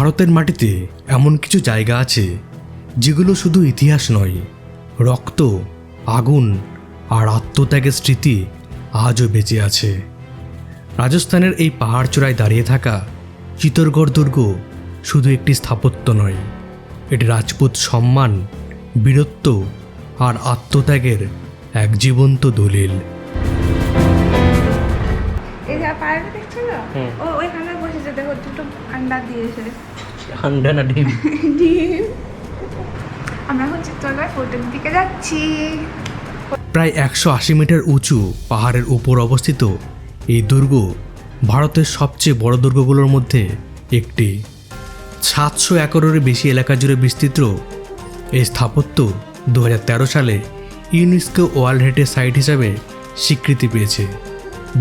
ভারতের মাটিতে এমন কিছু জায়গা আছে যেগুলো শুধু ইতিহাস নয়, রক্ত, আগুন আর আত্মত্যাগের স্মৃতি আজও বেঁচে আছে। রাজস্থানের এই পাহাড় চূড়ায় দাঁড়িয়ে থাকা চিতরগড় দুর্গ শুধু একটি স্থাপত্য নয়, এটি রাজপুত সম্মান, বীরত্ব আর আত্মত্যাগের এক জীবন্ত দলিল। এই যে পায়রাটা দেখছো না, ও ওইখানে বসেছে, দেখো দুটো আন্ডা দিয়েছে। আন্ডা না ডিম? ডিম। আমরা এখন চিত্তরগড় ফোর্টের দিকে যাচ্ছি। প্রায় 180 মিটার উঁচু পাহাড়ের উপর অবস্থিত এই দুর্গ ভারতের সবচেয়ে বড় দুর্গগুলোর মধ্যে একটি। 700 একরের বেশি এলাকা জুড়ে বিস্তৃত এই স্থাপত্য 2013 সালে ইউনেস্কো ওয়ার্ল্ড হেরিটেজ সাইট হিসাবে স্বীকৃতি পেয়েছে।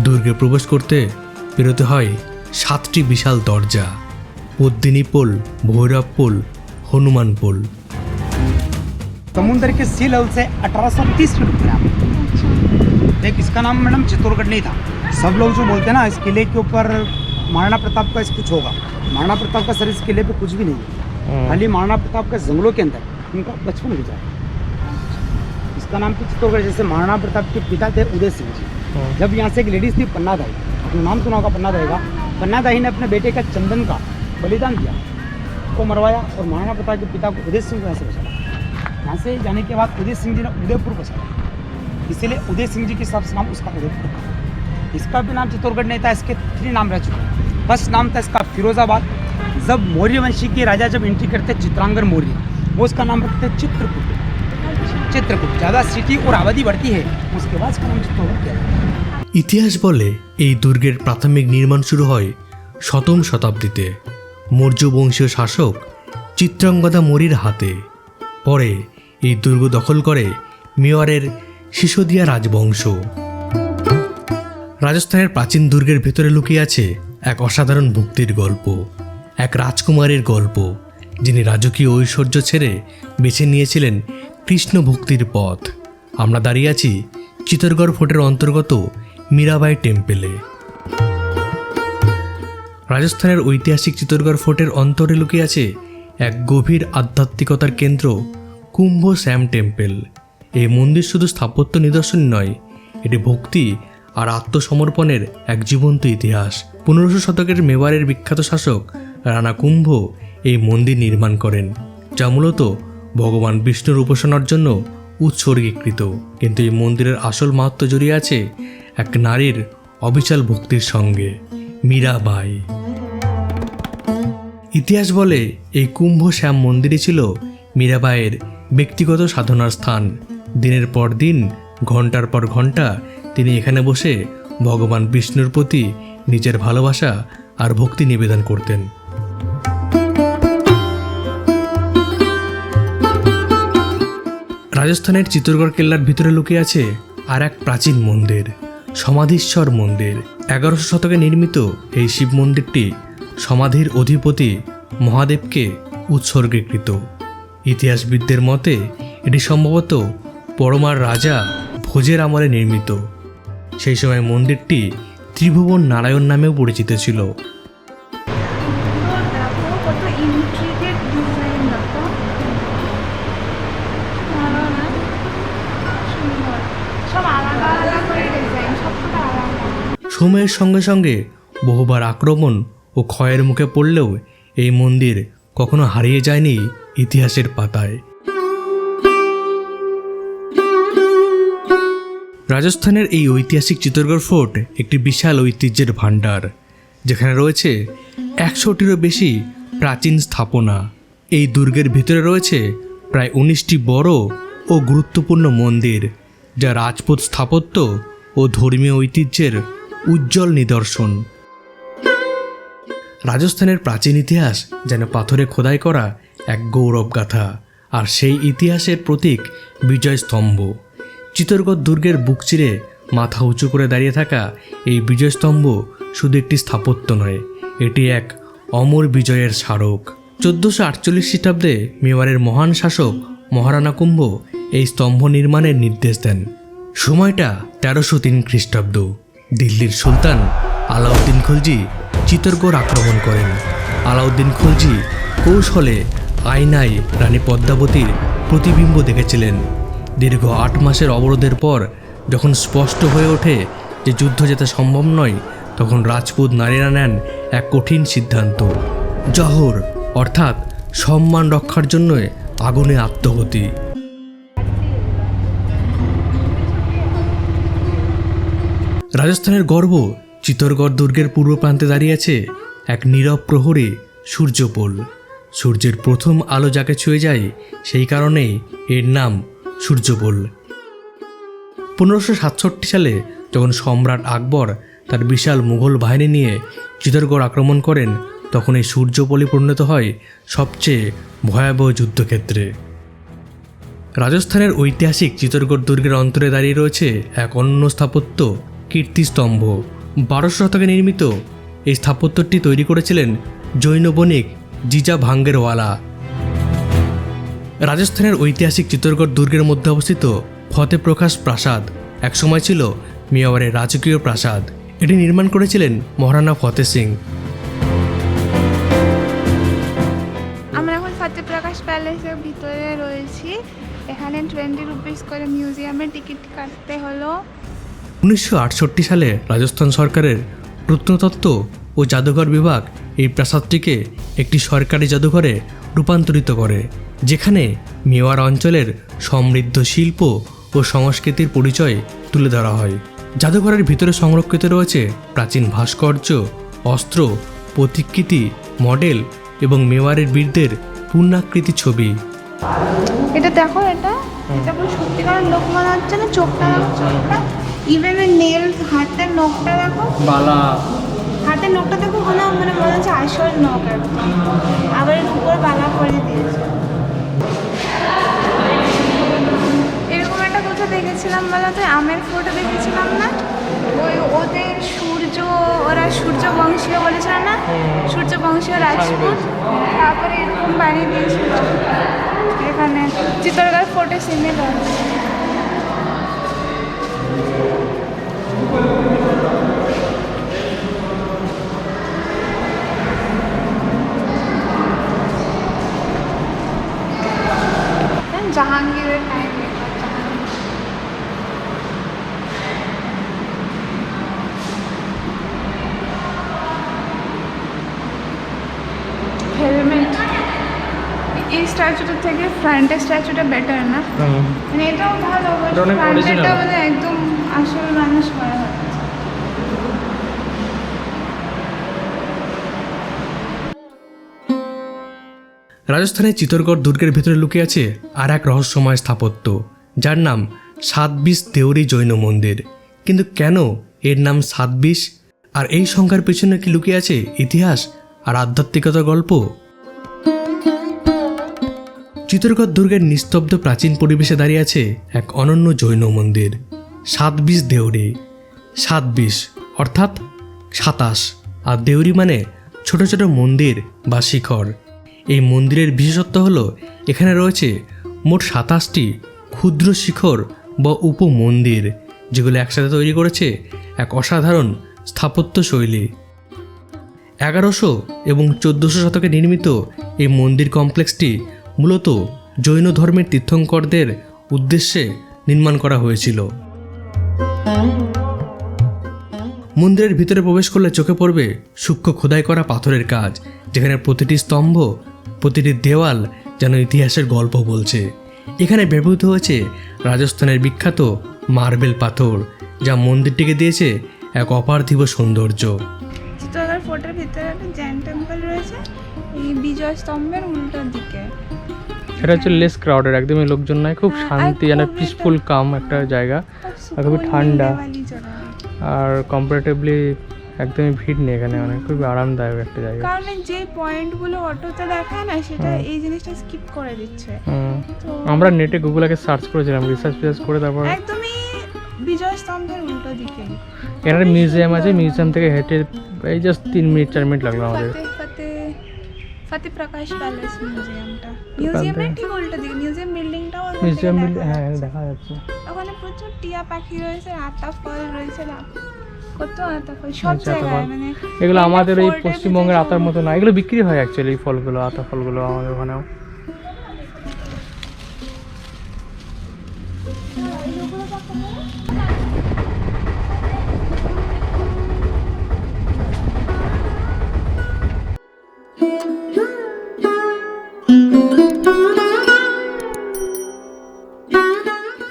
দুর্গে প্রবেশ করতে পেরোতে হয় 7টি বিশাল দরজা: পদ্মিনী পোল, ভৈরব পোল, হনুমান পোল। समुद्र के सी लेवल से 1830 फीट ऊपर है। देख, इसका नाम मैडम चित्तौड़गढ़ नहीं था। सब लोग जो बोलते हैं ना इस किले के ऊपर महाराणा प्रताप का कुछ होगा, महाराणा प्रताप का सर इस किले पे कुछ भी नहीं है। खाली महाराणा प्रताप के जंगलों के अंदर उनका बचपन गुजारा। इसका नाम तो चित्तौड़गढ़, जैसे महाराणा प्रताप के पिता थे उदय सिंह जी। जब यहाँ से एक लेडीज थी पन्ना दाई, अपना नाम सुना होगा पन्ना दाई का। पन्ना दाई ने अपने बेटे का चंदन का बलिदान दिया, को मरवाया और महाराणा प्रताप के पिता को उदय सिंह को यहाँ से बचाया। यहाँ से जाने के बाद उदय सिंह जी ने उदयपुर बसाया, इसीलिए उदय सिंह जी के हिसाब से नाम उसका उदयपुर। इसका भी नाम चित्तौड़गढ़ नहीं था, इसके 3 नाम रह चुके हैं। फर्स्ट नाम था इसका फिरोजाबाद। जब मौर्य वंशी के राजा जब एंट्री करते चित्रांगद मौर्य, वो उसका नाम रखते चित्रकूट। चित्रकूट ज़्यादा सिटी और आबादी बढ़ती है, उसके बाद इसका नाम चित्तौड़गढ़ किया। ইতিহাস বলে এই দুর্গের প্রাথমিক নির্মাণ শুরু হয় 7ম শতাব্দীতে মৌর্য বংশীয় শাসক চিত্রাঙ্গদা মৌর্যের হাতে। পরে এই দুর্গ দখল করে মেওয়ারের সিসোদিয়া রাজবংশ। রাজস্থানের প্রাচীন দুর্গের ভেতরে লুকিয়ে আছে এক অসাধারণ ভক্তির গল্প, এক রাজকুমারীর গল্প যিনি রাজকীয় ঐশ্বর্য ছেড়ে বেছে নিয়েছিলেন কৃষ্ণ ভক্তির পথ। আমরা দাঁড়িয়ে আছি চিতরগড় ফোর্টের অন্তর্গত মীরাবাই টেম্পেলে। রাজস্থানের ঐতিহাসিক চিতরগড় ফোর্টের অন্তরে লুকিয়ে আছে এক গভীর আধ্যাত্মিকতার কেন্দ্র কুম্ভ শ্যাম টেম্পল। এই মন্দির শুধু স্থাপত্য নিদর্শন নয়, এটি ভক্তি আর আত্মসমর্পণের এক জীবন্ত ইতিহাস। 1500 শতকের মেওয়ারের বিখ্যাত শাসক রানা কুম্ভ এই মন্দির নির্মাণ করেন, যা মূলত ভগবান বিষ্ণুর উপাসনার জন্য উৎসর্গীকৃত। কিন্তু এই মন্দিরের আসল মাহাত্ম্য জড়িয়ে আছে এক নারীর অবিচল ভক্তির সঙ্গে, মীরাবাই। ইতিহাস বলে এই কুম্ভ শ্যাম মন্দিরই ছিল মীরাবাইয়ের ব্যক্তিগত সাধনার স্থান। দিনের পর দিন, ঘন্টার পর ঘন্টা তিনি এখানে বসে ভগবান বিষ্ণুর প্রতি নিজের ভালোবাসা আর ভক্তি নিবেদন করতেন। রাজস্থানের চিতরগড় কেল্লার ভিতরে লুকিয়ে আছে আর এক প্রাচীন মন্দির, সমাধীশ্বর মন্দির। 1100 শতকে নির্মিত এই শিব মন্দিরটি সমাধির অধিপতি মহাদেবকে উৎসর্গীকৃত। ইতিহাসবিদদের মতে এটি সম্ভবত পরমার রাজা ভোজের আমলে নির্মিত। সেই সময় মন্দিরটি ত্রিভুবন নারায়ণ নামেও পরিচিত ছিল। সময়ের সঙ্গে সঙ্গে বহুবার আক্রমণ ও ক্ষয়ের মুখে পড়লেও এই মন্দির কখনো হারিয়ে যায়নি ইতিহাসের পাতায়। রাজস্থানের এই ঐতিহাসিক চিতরগড় ফোর্ট একটি বিশাল ঐতিহ্যের ভাণ্ডার, যেখানে রয়েছে 100টিরও বেশি প্রাচীন স্থাপনা। এই দুর্গের ভিতরে রয়েছে প্রায় 19টি বড় ও গুরুত্বপূর্ণ মন্দির, যা রাজপুত স্থাপত্য ও ধর্মীয় ঐতিহ্যের উজ্জ্বল নিদর্শন। রাজস্থানের প্রাচীন ইতিহাস যেন পাথরে খোদাই করা এক গৌরব গাথা, আর সেই ইতিহাসের প্রতীক বিজয় স্তম্ভ। চিতরগড় দুর্গের বুক চিরে মাথা উঁচু করে দাঁড়িয়ে থাকা এই বিজয় স্তম্ভ শুধু একটি স্থাপত্য নয়, এটি এক অমর বিজয়ের স্মারক। 1448 খ্রিস্টাব্দে মেওয়ারের মহান শাসক মহারানা কুম্ভ এই স্তম্ভ নির্মাণের নির্দেশ দেন। সময়টা 1303 খ্রিস্টাব্দ। দিল্লির সুলতান আলাউদ্দিন খলজি চিতরগড় আক্রমণ করেন। আলাউদ্দিন খলজি কৌশলে আয়নায় রানী পদ্মাবতীর প্রতিবিম্ব দেখেছিলেন। দীর্ঘ 8 মাসের অবরোধের পর যখন স্পষ্ট হয়ে ওঠে যে যুদ্ধ জেতা সম্ভব নয়, তখন রাজপুত নারীরা নেন এক কঠিন সিদ্ধান্ত, জহর অর্থাৎ সম্মান রক্ষার জন্য আগুনে আত্মহতি। রাজস্থানের গর্ব চিত্তরগড় দুর্গের পূর্ব প্রান্তে দাঁড়িয়ে আছে এক নীরব প্রহরী সূর্যপোল। সূর্যের প্রথম আলো যাকে ছুঁয়ে যায়, সেই কারণেই এর নাম সূর্যপোল। 1567 সালে যখন সম্রাট আকবর তার বিশাল মুঘল বাহিনী নিয়ে চিত্তরগড় আক্রমণ করেন, তখন এই সূর্যপোলই পরিণত হয় সবচেয়ে ভয়াবহ যুদ্ধক্ষেত্রে। রাজস্থানের ঐতিহাসিক চিত্তরগড় দুর্গের অন্তরে দাঁড়িয়ে রয়েছে এক অনন্য স্থাপত্য কীর্তিস্তম্ভ। 1200 শতকে নির্মিত এই স্থাপত্যটি তৈরি করেছিলেন জৈন বণিক জিজা ভাঙ্গেরওয়ালা। রাজস্থানের ঐতিহাসিক চিত্তরগড় দুর্গের মধ্যে অবস্থিত ফতে প্রকাশ প্রাসাদ একসময় ছিল মেওয়ারের রাজকীয় প্রাসাদ। এটি নির্মাণ করেছিলেন মহারানা ফতে সিং। আমরা এখন ফতে প্রকাশ প্যালেসের ভিতরে রয়েছি। এখানে 20 রুপিস করে মিউজিয়ামে টিকিট কাটতে হলো। 1968 সালে রাজস্থান সরকারের প্রত্নতত্ত্ব ও জাদুঘর বিভাগ এই প্রাসাদটিকে একটি সরকারি জাদুঘরে রূপান্তরিত করে, যেখানে মেওয়ার অঞ্চলের সমৃদ্ধ শিল্প ও সংস্কৃতির পরিচয় তুলে ধরা হয়। জাদুঘরের ভিতরে সংরক্ষিত রয়েছে প্রাচীন ভাস্কর্য, অস্ত্র, প্রতিকৃতি, মডেল এবং মেওয়ারের বীরদের পূর্ণাকৃতি ছবি। এটা দেখো, এটা পুরো সত্যিকারের লোক মনে হচ্ছে না। চোখটা দেখো, চোখটা, ইভেন নেল, হাতের নখটা দেখো, বালা, হাতের নখটা দেখো, মানে মনে হচ্ছে আসল নখ একদম। আবার এর উপর বালা করে দিয়েছে। এরকম একটা কথা দেখেছিলাম বলতে, আমের ফটো দেখেছিলাম না, ওদের ওরা সূর্য বংশীয় বলেছিল না, সূর্য বংশীয় রাজপুত, তারপরে এরকম বানিয়ে দিয়েছিল। এখানে চিত্তরগড় ফোর্টে সিমিলার। জাহাঙ্গীরের টাইম হেলমেট। এই স্ট্যাচুটার থেকে ফ্রন্টের স্ট্যাচুটা বেটার না? মানে এটাও ভালো, ফ্রন্টেরটা মানে একদম আসল মানুষ করা হয়। রাজস্থানের চিত্তরগড় দুর্গের ভিতরে লুকিয়ে আছে আর এক রহস্যময় স্থাপত্য, যার নাম 720 দেউরি জৈন মন্দির। কিন্তু কেন এর নাম 720? আর এই সংখ্যার পেছনে কি লুকিয়ে আছে ইতিহাস আর আধ্যাত্মিকতার গল্প? চিত্তরগড় দুর্গের নিস্তব্ধ প্রাচীন পরিবেশে দাঁড়িয়ে আছে এক অনন্য জৈন মন্দির, 720 দেউরি। 720 অর্থাৎ 27, আর দেউরি মানে ছোট ছোট মন্দির বা শিখর। এই মন্দিরের বিশেষত্ব হলো এখানে রয়েছে মোট 27টি ক্ষুদ্র শিখর বা উপমন্দির, যেগুলো একসাথে তৈরি করেছে এক অসাধারণ স্থাপত্য শৈলী। 1100 এবং 1400 শতকে নির্মিত এই মন্দির কমপ্লেক্সটি মূলত জৈন ধর্মের তীর্থঙ্করদের উদ্দেশ্যে নির্মাণ করা হয়েছিল। মন্দিরের ভিতরে প্রবেশ করলে চোখে পড়বে সূক্ষ্ম খোদাই করা পাথরের কাজ, যেখানে প্রতিটি স্তম্ভ, প্রতিটি দেওয়াল যেন ইতিহাসের গল্প বলছে। এখানে ব্যবহৃত হয়েছে রাজস্থানের বিখ্যাত মার্বেল পাথর, যা মন্দিরটিকে দিয়েছে এক অপার্থিব সৌন্দর্য। চিত্তরগড় ফোর্টের ভিতরে একটা জৈন টেম্পল রয়েছে, এই বিজয় স্তম্ভের উল্টো দিকে। এটা হচ্ছে লেস ক্রাউডেড, একদমই লোকজন নাই, খুব শান্তি, যেন পিসফুল কাম একটা জায়গা, আর খুবই ঠান্ডা, আর কম্পারেটিভলি একদমই ভিড় নেই এখানে, অনেক খুবই আরামদায়ক একটা জায়গা। কারণ যে পয়েন্টগুলো অটোতে দেখায় না, সেটা এই জিনিসটা স্কিপ করে দিচ্ছে। আমরা নেটে গুগলকে সার্চ করেছিলাম, রিসার্চ করে, তারপর একদমই বিজয় স্তম্ভের উল্টো দিকে এখানে মিউজিয়াম আছে। মিউজিয়াম থেকে হেঁটে এই জাস্ট 3-4 মিনিট লাগলো আমাদের। ফতে প্রকাশ প্যালেস মিউজিয়ামের ঠিক উল্টো দিকে, মিউজিয়াম বিল্ডিংটাও হ্যাঁ দেখা যাচ্ছে। ওখানে প্রচুর টিয়া পাখি রয়েছে, আতা ফল রয়েছে, কত আতা ফল সব আচ্ছা, আতা জায়গায় ফল। মানে এগুলো এটা আমাদের এই fort এর পশ্চিমবঙ্গের ভিতরে আতার মতো না, এগুলো বিক্রি হয় অ্যাকচুয়ালি, এই ফলগুলো, আতা ফলগুলো আমাদের ওখানেও।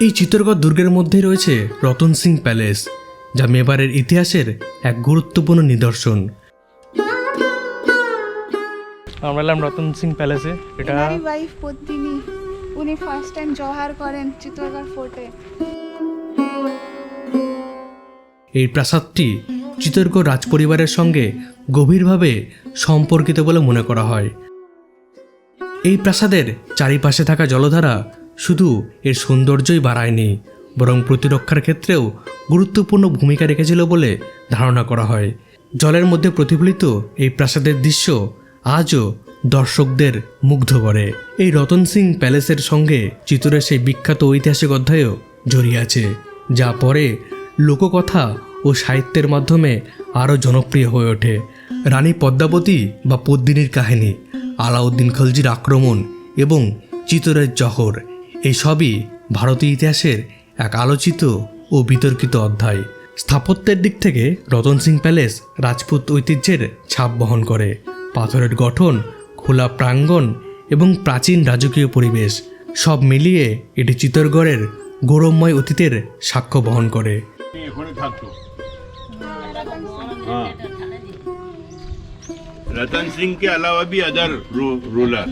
এই চিত্তরগড় দুর্গের মধ্যেই রয়েছে রতন সিং প্যালেস, যা মেবারের ইতিহাসের এক গুরুত্বপূর্ণ নিদর্শন। আমরা এলাম রতন সিং প্যালেসে। এটা ওনারই ওয়াইফ পদ্মিনী, উনি ফার্স্ট টাইম জোহার করেন চিত্তরগড় ফোর্টে। এই প্রাসাদটি চিত্তরগড় রাজপরিবারের সঙ্গে গভীরভাবে সম্পর্কিত বলে মনে করা হয়। এই প্রাসাদের চারিপাশে থাকা জলধারা শুধু এর সৌন্দর্যই বাড়ায়নি, বরং প্রতিরক্ষার ক্ষেত্রেও গুরুত্বপূর্ণ ভূমিকা রেখেছিল বলে ধারণা করা হয়। জলের মধ্যে প্রতিফলিত এই প্রাসাদের দৃশ্য আজও দর্শকদের মুগ্ধ করে। এই রতন সিং প্যালেসের সঙ্গে চিত্তরের সেই বিখ্যাত ঐতিহাসিক অধ্যায়ও জড়িয়ে আছে, যা পরে লোককথা ও সাহিত্যের মাধ্যমে আরও জনপ্রিয় হয়ে ওঠে। রানী পদ্মাবতী বা পদ্মিনীর কাহিনী, আলাউদ্দিন খলজির আক্রমণ এবং চিত্তরের জহর, এই সবই ভারতীয় ইতিহাসের এক আলোচিত ও বিতর্কিত অধ্যায়। স্থাপত্যের দিক থেকে রতন সিং প্যালেস রাজপুত ঐতিহ্যের ছাপ বহন করে। পাথরের গঠন, খোলা প্রাঙ্গণ এবং প্রাচীন রাজকীয় পরিবেশ সব মিলিয়ে এটি চিত্তরগড়ের গৌরবময় অতীতের সাক্ষ্য বহন করে। এখানে থাকতো। हाँ रतन सिंह के अलावा भी अदर रूलर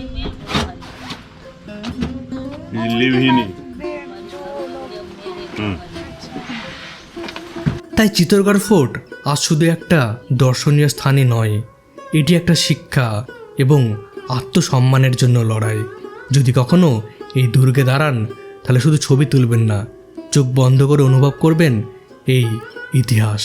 लिव ही नहीं। তাই চিত্তরগড় ফোর্ট আজ শুধু একটা দর্শনীয় স্থানই নয়, এটি একটা শিক্ষা এবং আত্মসম্মানের জন্য লড়াই। যদি কখনো এই দুর্গে দাঁড়ান, তাহলে শুধু ছবি তুলবেন না, চোখ বন্ধ করে অনুভব করবেন এই ইতিহাস।